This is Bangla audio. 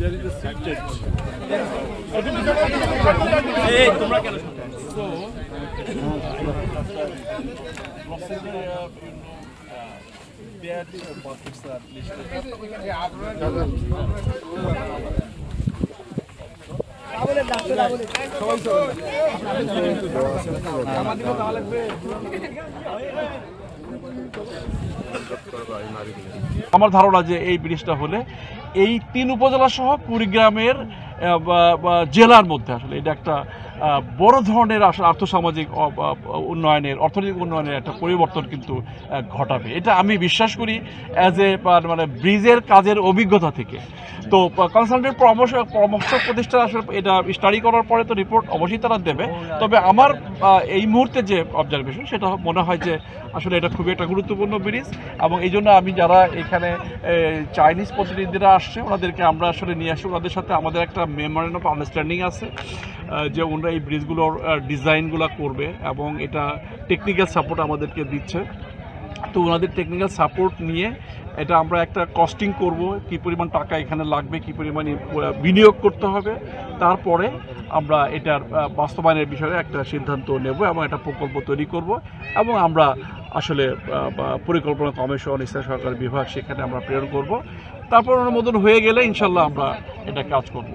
there is a seated. Hey, তোমরা কেন? So, procedure, there the buckets are আমার ধারণা যে এই ব্রিজটা হলে এই 3 উপজেলা সহ কুড়িগ্রামের জেলার মধ্যে আসলে এটা একটা বড় ধরনের আসলে আর্থসামাজিক উন্নয়নের অর্থনৈতিক উন্নয়নের একটা পরিবর্তন কিন্তু ঘটাবে। এটা আমি বিশ্বাস করি অ্যাজ এ মানে ব্রিজের কাজের অভিজ্ঞতা থেকে। তো কনসালটেন্ট পরামর্শ প্রতিষ্ঠান আসলে এটা স্টাডি করার পরে তো রিপোর্ট অবশ্যই তারা দেবে। তবে আমার এই মুহূর্তে যে অবজারভেশন সেটা মনে হয় যে আসলে এটা খুবই একটা গুরুত্বপূর্ণ ব্রিজ, এবং এই জন্য আমি যারা এখানে চাইনিজ প্রতিনিধিরা আসছে ওনাদেরকে আমরা আসলে নিয়ে আসি, ওনাদের সাথে আমাদের একটা মেমোরেন্ডাম অফ আন্ডারস্ট্যান্ডিং আছে যে ওনারা এই ব্রিজগুলোর ডিজাইনগুলো করবে এবং এটা টেকনিক্যাল সাপোর্ট আমাদেরকে দিচ্ছে। তো ওনাদের টেকনিক্যাল সাপোর্ট নিয়ে এটা আমরা একটা কস্টিং করব, কী পরিমাণ টাকা এখানে লাগবে, কী পরিমাণ বিনিয়োগ করতে হবে, তারপরে আমরা এটার বাস্তবায়নের বিষয়ে একটা সিদ্ধান্ত নেব এবং একটা প্রকল্প তৈরি করব এবং আমরা আসলে পরিকল্পনা কমিশন, স্থানীয় সরকার বিভাগ সেখানে আমরা প্রেরণ করব। তারপর অনুমোদন হয়ে গেলে ইনশাল্লাহ আমরা এটা কাজ করব।